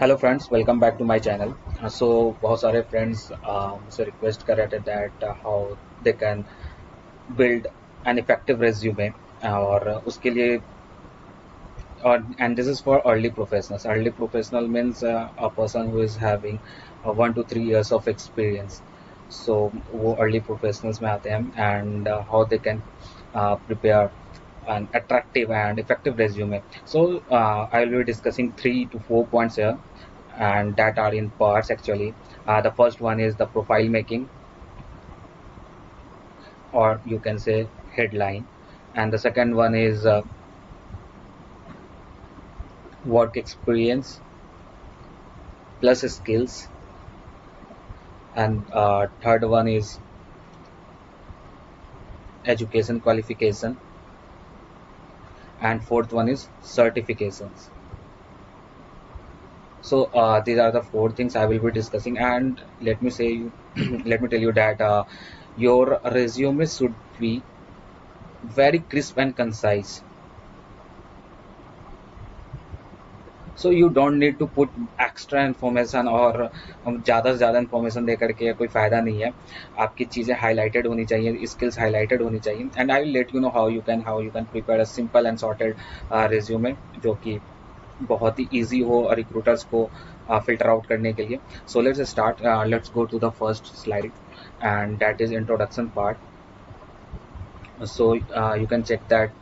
Hello friends, welcome back to my channel. So बहुत सारे friends मुझसे रिक्वेस्ट कर रहे थे that how they can build an effective resume और उसके लिए और and this is for early professionals. Early professional means a person who is having 1 to 3 years of experience. So वो अर्ली प्रोफेशनल्स में आते हैं and how they can prepare an attractive and effective resume. So I will be discussing 3 to 4 points here, and that are in parts actually. The first one is the profile making, or you can say headline, and the second one is work experience plus skills, and third one is education qualification, and fourth one is certifications. So these are the four things I will be discussing, and let me say you let me tell you that your resume should be very crisp and concise. So you don't need to put extra information, और हम ज़्यादा से ज़्यादा information दे करके कोई फ़ायदा नहीं है। आपकी चीज़ें हाईलाइटेड होनी चाहिए, स्किल्स हाईलाइटेड होनी चाहिए, and I will let you know how you can prepare a simple and sorted resume जो कि बहुत ही ईजी हो रिक्रूटर्स को फिल्टर आउट करने के लिए। So let's start, let's go to the first slide, and that is introduction part. So you can check that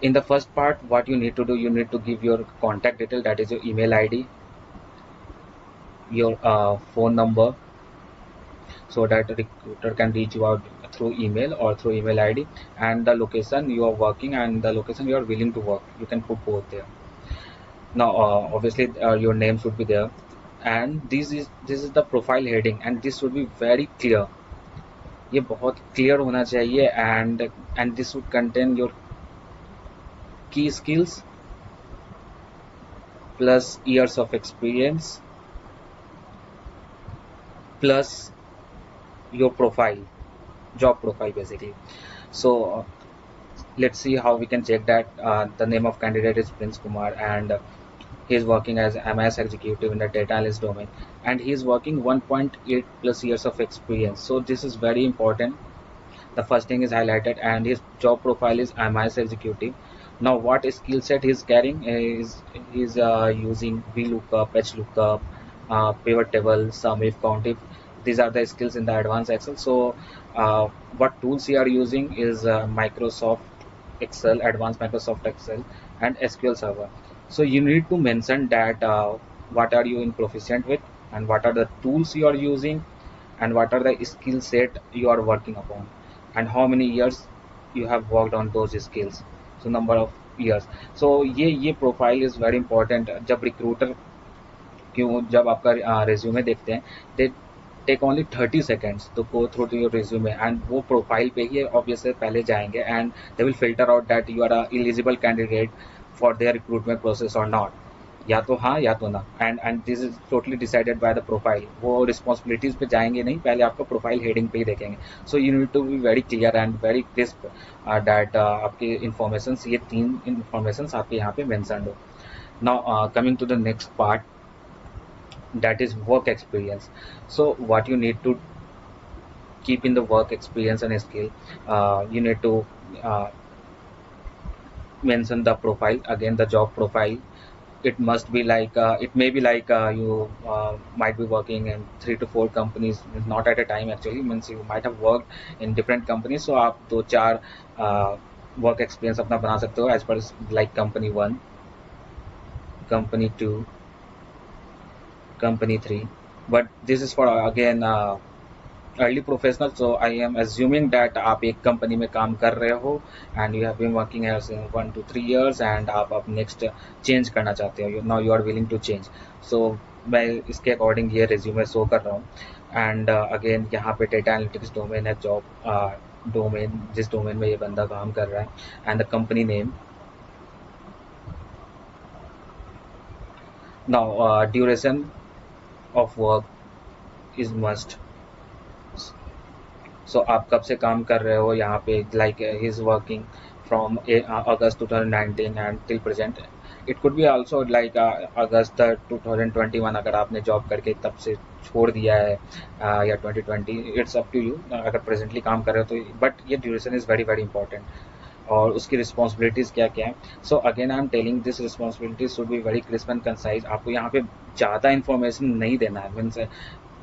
in the first part what you need to do. You need to give your contact detail, that is your email ID, your phone number, so that a recruiter can reach you out through email or through email ID, and the location you are working and the location you are willing to work. You can put both there. Now obviously your name should be there, and this is the profile heading, and this should be very clear. ये बहुत clear होना चाहिए, and this would contain your key skills plus years of experience plus your profile, job profile basically. So let's see how we can check that. The name of candidate is Prince Kumar, and he is working as MS executive in the data analyst domain, and he is working 1.8 plus years of experience. So this is very important. The first thing is highlighted, and his job profile is MS executive. Now what skill set he is carrying is he's using VLOOKUP, HLOOKUP, pivot table, sum if, count if. These are the skills in the advanced Excel. So what tools he are using is Microsoft Excel, advanced Microsoft Excel, and SQL Server. So you need to mention that what are you in proficient with, and what are the tools you are using, and what are the skill set you are working upon, and how many years you have worked on those skills. So number of years. So ये profile is very important. जब recruiter क्यों जब आपका resume देखते हैं, they take only 30 seconds to go through to your resume, and वो profile पे ही obviously पहले जाएंगे, and they will filter out that you are a eligible candidate for their recruitment process or not. या तो हाँ या तो ना, and this is totally decided by the profile. वो रिस्पॉन्सिबिलिटीज पे जाएंगे नहीं, पहले आपका प्रोफाइल हेडिंग पे ही देखेंगे. So you need to be very clear and very crisp that आपके इन्फॉर्मेशन, ये 3 इन्फॉर्मेशन आपके यहाँ पे मैंसन हो. Now coming to the next part, that is work experience. So what you need to keep in the work experience and skill, you need to uh, mention the profile, again the job profile. It must be like it may be like you might be working in 3 to 4 companies, not at a time actually, means you might have worked in different companies. So आप 2-4 work experience अपना बना सकते हो as per like company 1, company 2, company 3. But this is for again early professional. So I am assuming that आप एक company में काम कर रहे हो, and you have been working here since 1 to 3 years, and आप अब नेक्स्ट चेंज करना चाहते हो, now you are willing to change. So मैं इसके अकॉर्डिंग ये रिज्यूमे शो कर रहा हूँ. एंड अगेन यहाँ पे डेटा एनालिटिक्स डोमेन है, जॉब डोमेन जिस डोमेन में ये बंदा काम कर रहा है, and the company name. Now duration of work is must. So आप कब से काम कर रहे हो यहाँ पे, like he is working from August 2019 and till present. It could be also like August 2021 अगर आपने जॉब करके तब से छोड़ दिया है, या 2020, इट्स अप टू यू। अगर प्रेजेंटली काम कर रहे हो तो, बट ये duration is very very important, और उसकी रिस्पॉन्सिबिलिटीज़ क्या क्या है। So again I am telling this responsibilities should be very crisp and concise. आपको यहाँ पे ज़्यादा इन्फॉर्मेशन नहीं देना है, मीन्स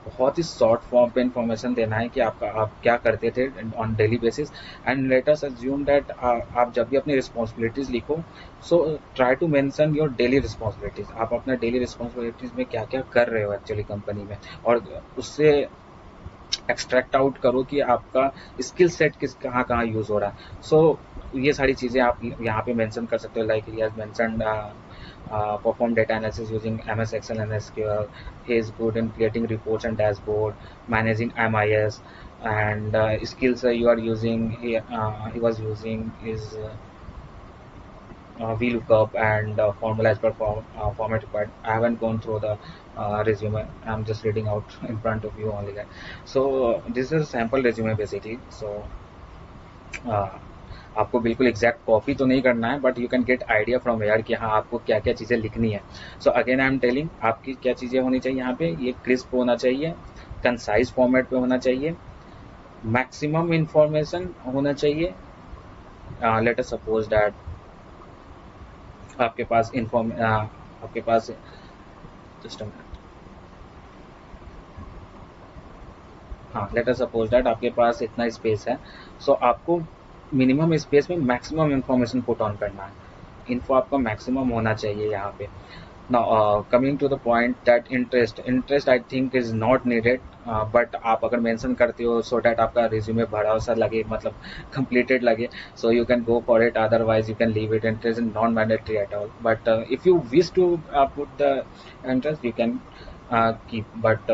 बहुत ही शॉर्ट फॉर्म पे इन्फॉर्मेशन देना है कि आप क्या करते थे on daily basis. And let us assume that आप जब भी अपनी रिस्पॉन्सिबिलिटीज़ लिखो, so try to mention your daily responsibilities. आप अपने डेली रिस्पॉन्सिबिलिटीज़ में क्या क्या कर रहे हो एक्चुअली कंपनी में, और उससे एक्सट्रैक्ट आउट करो कि आपका स्किल सेट कहाँ कहाँ यूज़ हो रहा है। सो ये सारी चीज़ें आप यहाँ पे मेंशन कर सकते हो, like he has mentioned perform data analysis using MS Excel and SQL. He is good in creating reports and dashboard, managing MIS, and skills you are using. He was using is VLOOKUP and formula as per format required. I haven't gone through the resume. I'm just reading out in front of you only that. So this is a sample resume basically. So आपको बिल्कुल exact copy तो नहीं करना है, but you can get idea from here कि हाँ आपको क्या क्या चीज़ें लिखनी है। So again I am telling, आपकी क्या चीज़ें होनी चाहिए यहाँ पे, ये क्रिस्प होना चाहिए, कंसाइज फॉर्मेट पे होना चाहिए, मैक्सिमम इंफॉर्मेशन होना चाहिए। लेट अस सपोज दैट आपके पास आपके पास जस्ट अ मिनट, हाँ लेट अस सपोज दैट आपके पास इतना स्पेस है, सो आपको मिनिमम स्पेस में मैक्सिमम इंफॉर्मेशन पुट ऑन करना है। इन्फो आपका मैक्सिमम होना चाहिए यहाँ पे। Now coming to the point that interest I think is not needed, but आप अगर मेंशन करते हो सो डैट आपका रिज्यूमे भरा सा लगे, मतलब कंप्लीटेड लगे, so you can go for it, otherwise you can leave it. Interest is non mandatory at all, but if you wish to put the interest you can keep, but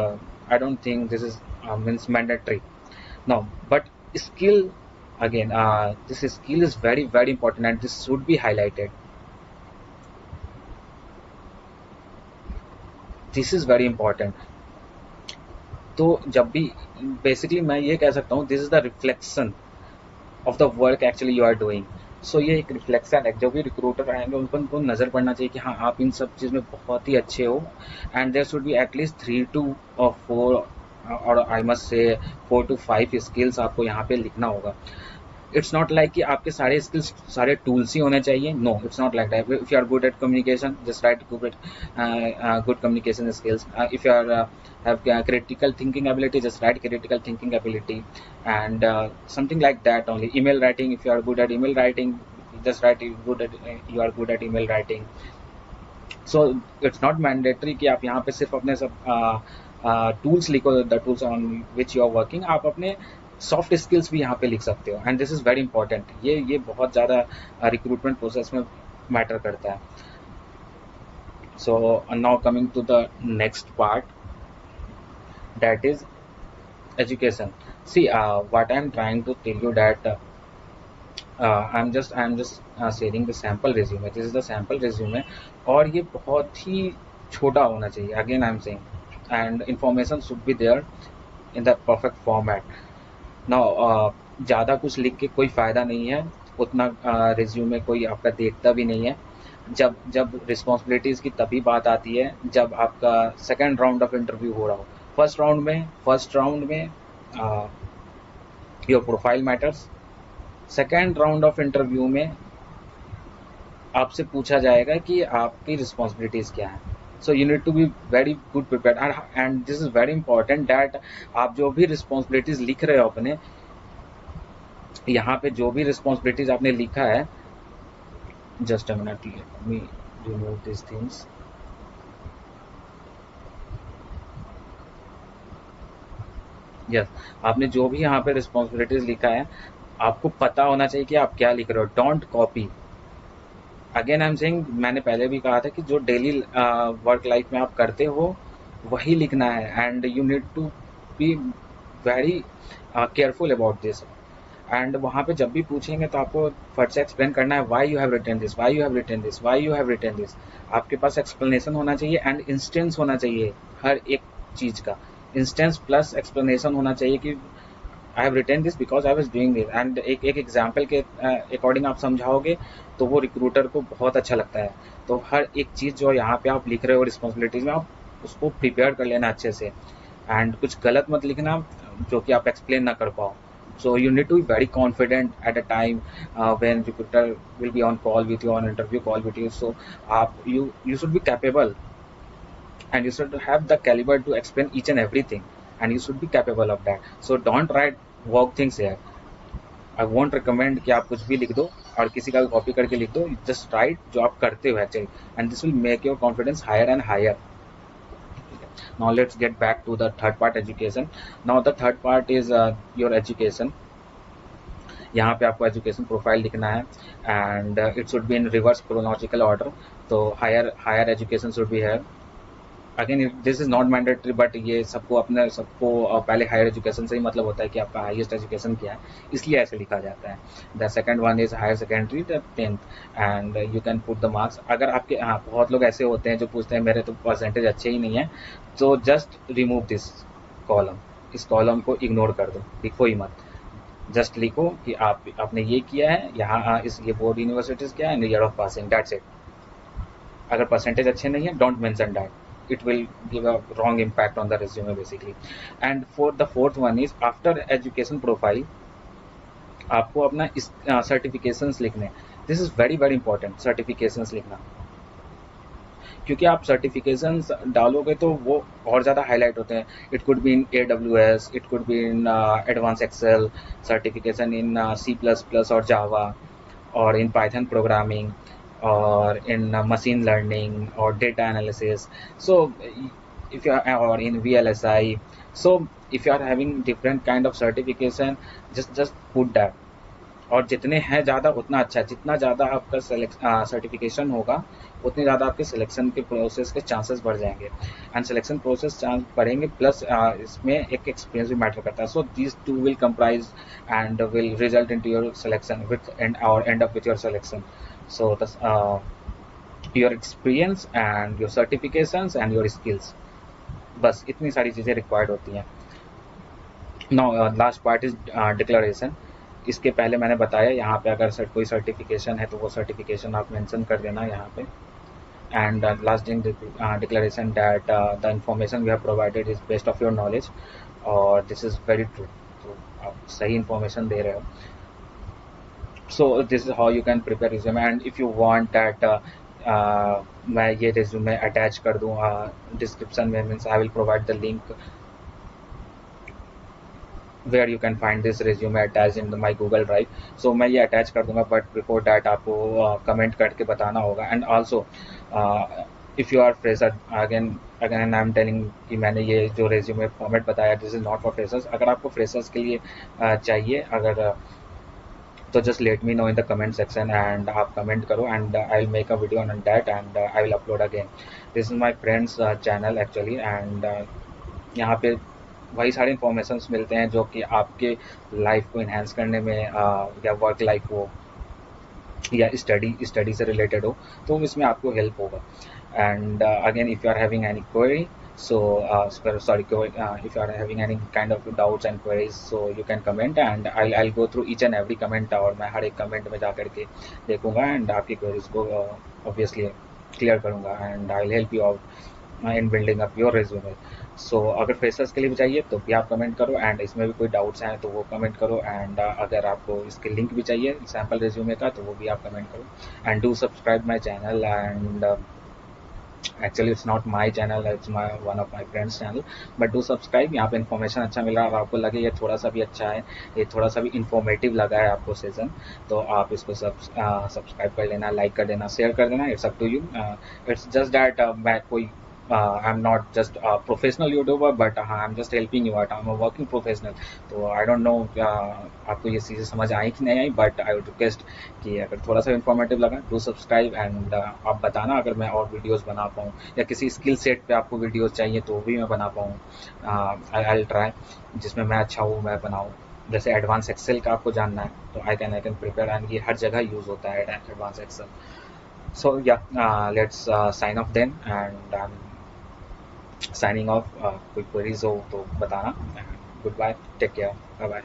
I don't think this is means mandatory. No, but skill, again this skill is very very important and this should be highlighted. This is very important. तो जब भी basically मैं ये कह सकता हूँ, this is the reflection of the work actually you are doing. So ये एक रिफ्लेक्शन है, जो भी रिक्रूटर आएंगे उनको नज़र पड़ना चाहिए कि हाँ आप इन सब चीज़ में बहुत ही अच्छे हो, and there should be at least 3 to 4 और I must say 4 to 5 skills आपको यहाँ पे लिखना होगा। इट्स नॉट लाइक कि आपके सारे स्किल्स सारे टूल्स ही होने चाहिए, no it's not like that. If you are good at communication just right good communication skills, if you are have critical thinking ability just write critical thinking ability, and something like that only. Email writing, if you are good at email writing just write you are good at email writing. So it's not mandatory कि आप यहाँ पे सिर्फ अपने सब tools लिखो, the tools on which you are working, आप अपने सॉफ्ट स्किल्स भी यहाँ पे लिख सकते हो, and this is very important. ये बहुत ज़्यादा रिक्रूटमेंट प्रोसेस में मैटर करता है। So now coming to the next part, that is education. See what I am trying to tell you that I'm just sharing the sample resume. This is the sample resume, और ये बहुत ही छोटा होना चाहिए, again I am saying, and information should be there in the perfect format. Now ज़्यादा कुछ लिख के कोई फ़ायदा नहीं है, उतना रिज्यूमे कोई आपका देखता भी नहीं है। जब रिस्पॉन्सिबिलिटीज़ की तभी बात आती है जब आपका सेकेंड राउंड ऑफ इंटरव्यू हो रहा हो। फर्स्ट राउंड में your profile matters, second round of interview में आपसे पूछा जाएगा कि आपकी रिस्पॉन्सिबिलिटीज़ क्या हैं। So you need to be very good prepared, and this is very important that आप जो भी रिस्पॉन्सिबिलिटीज़ लिख रहे हो अपने यहाँ पे, जो भी रिस्पॉन्सिबिलिटीज़ आपने लिखा है, just a minute let me remove this things. Yes, आपने जो भी यहाँ पे रिस्पॉन्सिबिलिटीज लिखा है आपको पता होना चाहिए कि आप क्या लिख रहे हो। Don't copy. Again I am saying, मैंने पहले भी कहा था कि जो डेली वर्क लाइफ में आप करते हो वही लिखना है, and you need to be very careful about this. And वहाँ पे जब भी पूछेंगे तो आपको फट से एक्सप्लेन करना है, why you have written this, why you have written this, why you have written this. आपके पास एक्सप्लेनेशन होना चाहिए एंड इंस्टेंस होना चाहिए, हर एक चीज़ का इंस्टेंस प्लस एक्सप्लेनेशन होना चाहिए कि I have written this because I was doing this, and एक एक एग्जाम्पल के अकॉर्डिंग आप समझाओगे तो वो रिक्रूटर को बहुत अच्छा लगता है। तो हर एक चीज़ जो यहाँ पे आप लिख रहे हो रिस्पॉन्सिबिलिटीज में, आप उसको प्रिपेयर कर लेना अच्छे से, एंड कुछ गलत मत लिखना जो कि आप एक्सप्लेन ना कर पाओ। So you need to be very confident at a time when recruiter will be on call with you, on interview call with you. So you should be capable, and you should have the caliber to explain each and everything, and you should be capable of that. So don't write work things here. I won't recommend कि आप कुछ भी लिख दो और किसी का भी कॉपी करके लिख दो. Just write जो आप करते हो actually, and this will make your confidence higher and higher. Now let's get back to the third part, education. Now the third part is your education. यहाँ पे आपको एजुकेशन प्रोफाइल लिखना है, and it should be in reverse chronological order. तो higher education should be है. Again this is not mandatory, but ये सबको पहले हायर एजुकेशन से ही मतलब होता है कि आपका हाईएस्ट एजुकेशन क्या है, इसलिए ऐसे लिखा जाता है. The second one is higher secondary, the 10th, and you can put the marks. अगर आपके बहुत लोग ऐसे होते हैं जो पूछते हैं मेरे तो परसेंटेज अच्छे ही नहीं है, तो जस्ट रिमूव दिस कॉलम. इस कॉलम को इग्नोर कर दो, लिखो ही मत. जस्ट लिखो कि आपने ये किया है यहाँ, ये बोर्ड यूनिवर्सिटीज क्या है and year of passing, that's it. अगर परसेंटेज अच्छे नहीं है, don't mention that. it will give a wrong impact on the resume basically. And for the fourth one is after education profile, आपको अपना certifications लिखने. This is very very important, certifications लिखना, क्योंकि आप सर्टिफिकेशंस डालोगे तो वो और ज़्यादा हाईलाइट होते हैं. It could be in AWS, it could be in advance excel, certification in C++ और जावा, और इन Python programming, or in machine learning or data analysis. So if you are, or in VLSI, so if you are having different kind of certification, just put that. और जितने हैं ज़्यादा उतना अच्छा. जितना ज़्यादा आपका सर्टिफिकेशन होगा, उतने ज़्यादा आपके सिलेक्शन के प्रोसेस के चांसेस बढ़ जाएंगे, एंड सिलेक्शन प्रोसेस चांस बढ़ेंगे, प्लस इसमें एक एक्सपीरियंस भी मैटर करता है. So these two will comprise and will result into your selection with and up with your selection. So your experience and your certifications and your skills, बस इतनी सारी चीज़ें रिक्वायर्ड होती हैं. Now last part is declaration. इसके पहले मैंने बताया यहाँ पे अगर कोई सर्टिफिकेशन है तो वो सर्टिफिकेशन आप मेंशन कर देना यहाँ पे. And last thing, declaration that the information we have provided is based of your knowledge, और दिस इज़ वेरी ट्रू. तो आप सही इंफॉर्मेशन दे रहे हो. So this is how you can prepare resume. And if you want that मैं ये resume attach कर दूँ description में, means I will provide the link where you can find this resume attached in my Google Drive. So मैं ये attach कर दूँगा, but before that आपको comment करके बताना होगा. And also if you are fresher, again I am telling कि मैंने ये जो resume format बताया, this is not for freshers. अगर आपको freshers के लिए चाहिए, अगर तो just let me know in the comment section, and आप comment करो, and I'll make a video on that, and I will upload again. This is my friend's channel actually, and यहाँ पे वही सारे इंफॉर्मेशंस मिलते हैं जो कि आपके लाइफ को इन्हेंस करने में या वर्क लाइफ हो या स्टडी से रिलेटेड हो, तो इसमें आपको हेल्प होगा. And again if you are having any query, so if you are having any kind of doubts and queries, so you can comment, and I'll go through each and every comment, और मैं हर एक comment में जा करके देखूंगा and आपकी queries को obviously clear करूंगा, and I will help you out in building up your resume. So अगर फ्रेशर्स के लिए भी चाहिए तो भी आप कमेंट करो, एंड इसमें भी कोई डाउट्स हैं तो वो कमेंट करो, एंड अगर आपको इसके लिंक भी चाहिए सैम्पल रेज्यूमे का तो वो भी आप कमेंट करो. And do subscribe my channel, and actually it's not my channel, it's one of my friends channel, but do subscribe. यहाँ पे इन्फॉर्मेशन अच्छा मिला और आपको लगे ये थोड़ा सा भी अच्छा है, ये थोड़ा सा भी इन्फॉर्मेटिव लगा है आपको सेशन, तो आप इसको सब्सक्राइब कर लेना, लाइक कर देना, शेयर कर देना. It's up to you. It's just that मैं कोई I am not just professional YouTuber, but हाँ I am just helping you out. I am a working professional. तो आई डोंट नो आपको ये चीज़ें समझ आई कि नहीं आई, बट आई वुड रिक्वेस्ट कि अगर थोड़ा सा इन्फॉर्मेटिव लगा डू सब्सक्राइब, एंड आप बताना अगर मैं और वीडियोस बना पाऊँ, या किसी स्किल सेट पे आपको वीडियोस चाहिए तो भी मैं बना पाऊँ. आई विल ट्राई, जिसमें मैं अच्छा हूँ मैं बनाऊँ. जैसे एडवांस एक्सेल का आपको जानना है तो आई कैन प्रिपेयर, एंड ये हर जगह यूज़ होता है advance Excel. So yeah let's sign off then, and I am signing off. कोई क्वेरीज हो तो बताना. Goodbye, take care, bye bye.